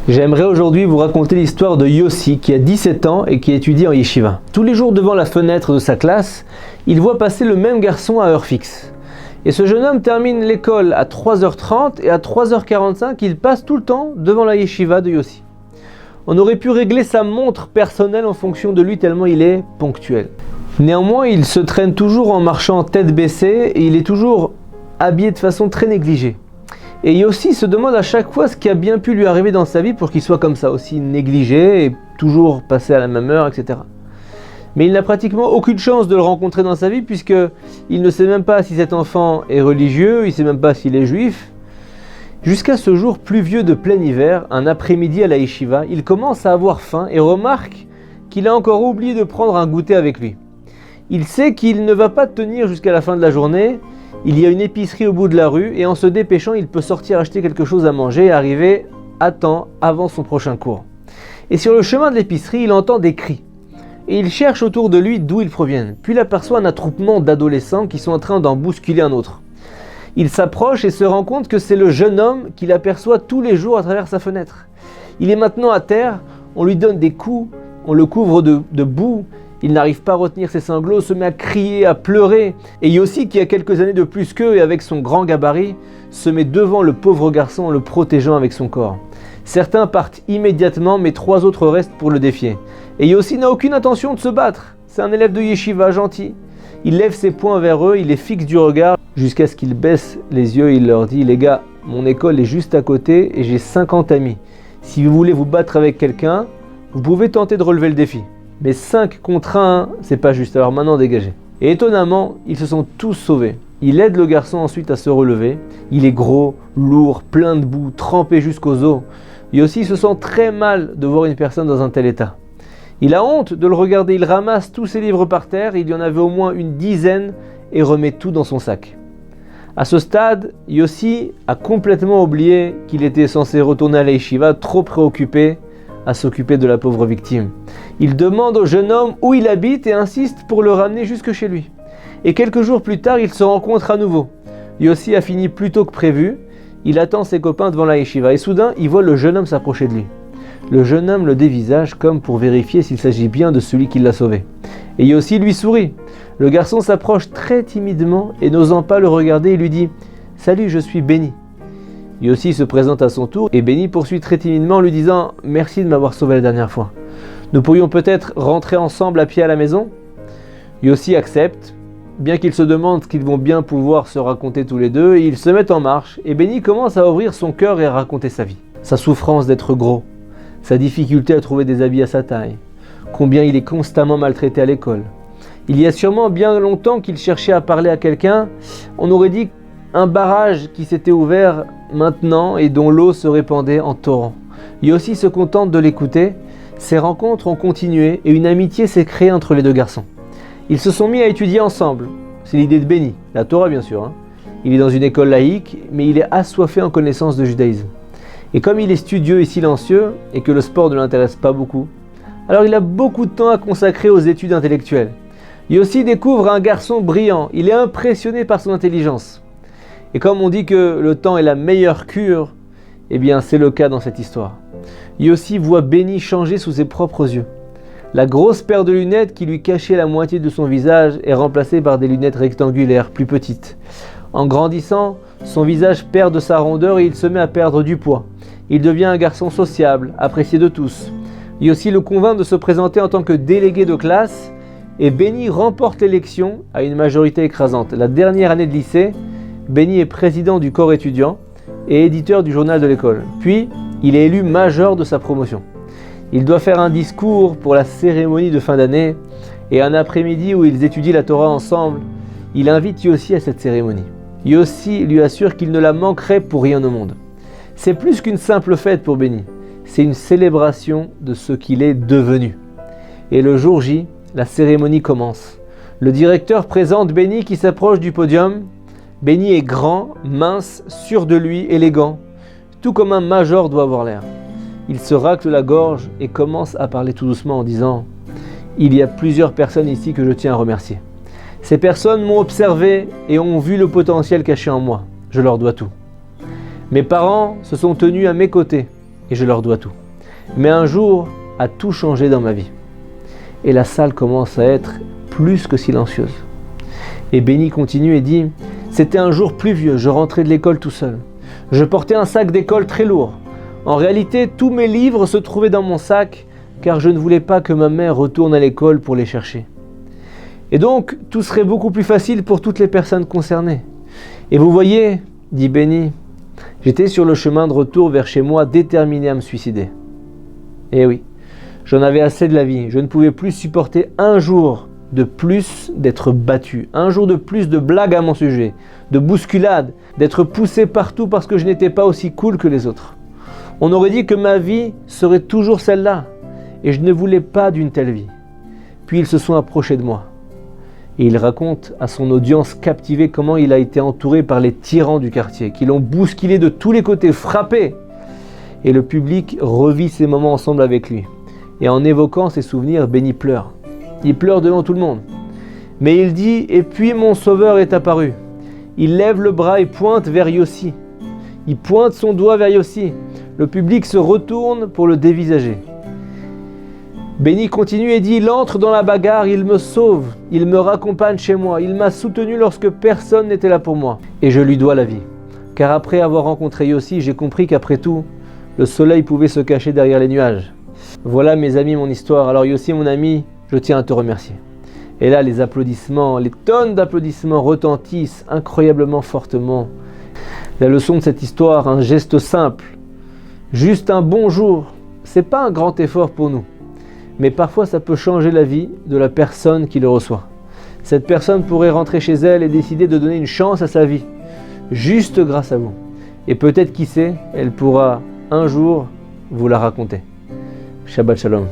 J'aimerais aujourd'hui vous raconter l'histoire de Yossi qui a 17 ans et qui étudie en yeshiva. Tous les jours devant la fenêtre de sa classe, il voit passer le même garçon à heure fixe. Et ce jeune homme termine l'école à 3h30 et à 3h45, il passe tout le temps devant la yeshiva de Yossi. On aurait pu régler sa montre personnelle en fonction de lui tellement il est ponctuel. Néanmoins, il se traîne toujours en marchant tête baissée et il est toujours habillé de façon très négligée. Et Yossi se demande à chaque fois ce qui a bien pu lui arriver dans sa vie pour qu'il soit comme ça, aussi négligé et toujours passé à la même heure, etc. Mais il n'a pratiquement aucune chance de le rencontrer dans sa vie puisqu'il ne sait même pas si cet enfant est religieux, il ne sait même pas s'il est juif. Jusqu'à ce jour pluvieux de plein hiver, un après-midi à la yeshiva, il commence à avoir faim et remarque qu'il a encore oublié de prendre un goûter avec lui. Il sait qu'il ne va pas tenir jusqu'à la fin de la journée. Il y a une épicerie au bout de la rue et en se dépêchant, il peut sortir acheter quelque chose à manger et arriver à temps avant son prochain cours. Et sur le chemin de l'épicerie, il entend des cris. Et il cherche autour de lui d'où ils proviennent. Puis il aperçoit un attroupement d'adolescents qui sont en train d'en bousculer un autre. Il s'approche et se rend compte que c'est le jeune homme qu'il aperçoit tous les jours à travers sa fenêtre. Il est maintenant à terre, on lui donne des coups, on le couvre de boue. Il n'arrive pas à retenir ses sanglots, se met à crier, à pleurer. Et Yossi, qui a quelques années de plus qu'eux et avec son grand gabarit, se met devant le pauvre garçon en le protégeant avec son corps. Certains partent immédiatement, mais 3 autres restent pour le défier. Et Yossi n'a aucune intention de se battre. C'est un élève de yeshiva gentil. Il lève ses poings vers eux, il les fixe du regard, jusqu'à ce qu'ils baissent les yeux et il leur dit « Les gars, mon école est juste à côté et j'ai 50 amis. Si vous voulez vous battre avec quelqu'un, vous pouvez tenter de relever le défi. Mais 5 contre 1, c'est pas juste, alors maintenant dégagez. » Et étonnamment, ils se sont tous sauvés. Il aide le garçon ensuite à se relever. Il est gros, lourd, plein de boue, trempé jusqu'aux os. Yossi se sent très mal de voir une personne dans un tel état. Il a honte de le regarder, il ramasse tous ses livres par terre, il y en avait au moins une dizaine et remet tout dans son sac. À ce stade, Yossi a complètement oublié qu'il était censé retourner à la yeshiva, trop préoccupé à s'occuper de la pauvre victime. Il demande au jeune homme où il habite et insiste pour le ramener jusque chez lui. Et quelques jours plus tard, ils se rencontrent à nouveau. Yossi a fini plus tôt que prévu, il attend ses copains devant la yeshiva et soudain, il voit le jeune homme s'approcher de lui. Le jeune homme le dévisage comme pour vérifier s'il s'agit bien de celui qui l'a sauvé. Et Yossi lui sourit. Le garçon s'approche très timidement et n'osant pas le regarder, il lui dit « Salut, je suis Benny ». Yossi se présente à son tour et Benny poursuit très timidement en lui disant « Merci de m'avoir sauvé la dernière fois. Nous pourrions peut-être rentrer ensemble à pied à la maison ?» Yossi accepte, bien qu'il se demande ce qu'ils vont bien pouvoir se raconter tous les deux, et ils se mettent en marche et Benny commence à ouvrir son cœur et à raconter sa vie. Sa souffrance d'être gros, sa difficulté à trouver des habits à sa taille, combien il est constamment maltraité à l'école. Il y a sûrement bien longtemps qu'il cherchait à parler à quelqu'un, on aurait dit un barrage qui s'était ouvert maintenant et dont l'eau se répandait en torrent. Yossi se contente de l'écouter, ces rencontres ont continué et une amitié s'est créée entre les deux garçons. Ils se sont mis à étudier ensemble, c'est l'idée de Benny, la Torah bien sûr. Il est dans une école laïque, mais il est assoiffé en connaissance de judaïsme. Et comme il est studieux et silencieux, et que le sport ne l'intéresse pas beaucoup, alors il a beaucoup de temps à consacrer aux études intellectuelles. Yossi découvre un garçon brillant, il est impressionné par son intelligence. Et comme on dit que le temps est la meilleure cure, eh bien c'est le cas dans cette histoire. Yossi voit Benny changer sous ses propres yeux. La grosse paire de lunettes qui lui cachait la moitié de son visage est remplacée par des lunettes rectangulaires, plus petites. En grandissant, son visage perd de sa rondeur et il se met à perdre du poids. Il devient un garçon sociable, apprécié de tous. Yossi le convainc de se présenter en tant que délégué de classe et Benny remporte l'élection à une majorité écrasante. La dernière année de lycée, Benny est président du corps étudiant et éditeur du journal de l'école. Puis, il est élu major de sa promotion. Il doit faire un discours pour la cérémonie de fin d'année et un après-midi où ils étudient la Torah ensemble, il invite Yossi à cette cérémonie. Yossi lui assure qu'il ne la manquerait pour rien au monde. C'est plus qu'une simple fête pour Benny, c'est une célébration de ce qu'il est devenu. Et le jour J, la cérémonie commence. Le directeur présente Benny qui s'approche du podium. Benny est grand, mince, sûr de lui, élégant, tout comme un major doit avoir l'air. Il se racle la gorge et commence à parler tout doucement en disant « Il y a plusieurs personnes ici que je tiens à remercier. Ces personnes m'ont observé et ont vu le potentiel caché en moi. Je leur dois tout. Mes parents se sont tenus à mes côtés et je leur dois tout. Mais un jour a tout changé dans ma vie. Et la salle commence à être plus que silencieuse. Et Benny continue et dit « C'était un jour pluvieux, je rentrais de l'école tout seul. Je portais un sac d'école très lourd. En réalité, tous mes livres se trouvaient dans mon sac car je ne voulais pas que ma mère retourne à l'école pour les chercher. Et donc, tout serait beaucoup plus facile pour toutes les personnes concernées. Et vous voyez, dit Benny, j'étais sur le chemin de retour vers chez moi déterminé à me suicider. Eh oui, j'en avais assez de la vie. Je ne pouvais plus supporter un jour de plus d'être battu, un jour de plus de blagues à mon sujet, de bousculades, d'être poussé partout parce que je n'étais pas aussi cool que les autres. On aurait dit que ma vie serait toujours celle-là, et je ne voulais pas d'une telle vie. Puis ils se sont approchés de moi. Et il raconte à son audience captivée comment il a été entouré par les tyrans du quartier, qui l'ont bousculé de tous les côtés, frappé. Et le public revit ces moments ensemble avec lui. Et en évoquant ses souvenirs, Benny pleure. Il pleure devant tout le monde. Mais il dit « Et puis mon sauveur est apparu. » Il lève le bras et pointe vers Yossi. Il pointe son doigt vers Yossi. Le public se retourne pour le dévisager. Benny continue et dit « Il entre dans la bagarre, il me sauve, il me raccompagne chez moi, il m'a soutenu lorsque personne n'était là pour moi. Et je lui dois la vie. Car après avoir rencontré Yossi, j'ai compris qu'après tout, le soleil pouvait se cacher derrière les nuages. Voilà mes amis mon histoire. Alors Yossi mon ami, je tiens à te remercier. » Et là les applaudissements, les tonnes d'applaudissements retentissent incroyablement fortement. La leçon de cette histoire, un geste simple, juste un bonjour, c'est pas un grand effort pour nous. Mais parfois ça peut changer la vie de la personne qui le reçoit. Cette personne pourrait rentrer chez elle et décider de donner une chance à sa vie, juste grâce à vous. Et peut-être, qui sait, elle pourra un jour vous la raconter. Shabbat Shalom.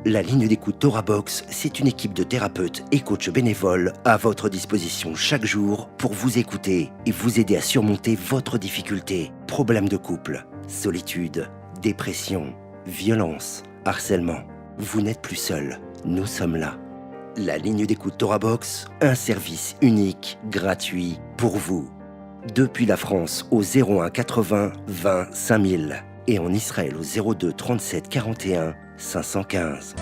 La ligne d'écoute Torah Box, c'est une équipe de thérapeutes et coachs bénévoles à votre disposition chaque jour pour vous écouter et vous aider à surmonter votre difficulté. Problèmes de couple, solitude, dépression, violence, harcèlement. Vous n'êtes plus seul, nous sommes là. La ligne d'écoute Torah Box, un service unique, gratuit pour vous. Depuis la France au 01 80 20 5000 et en Israël au 02 37 41 515.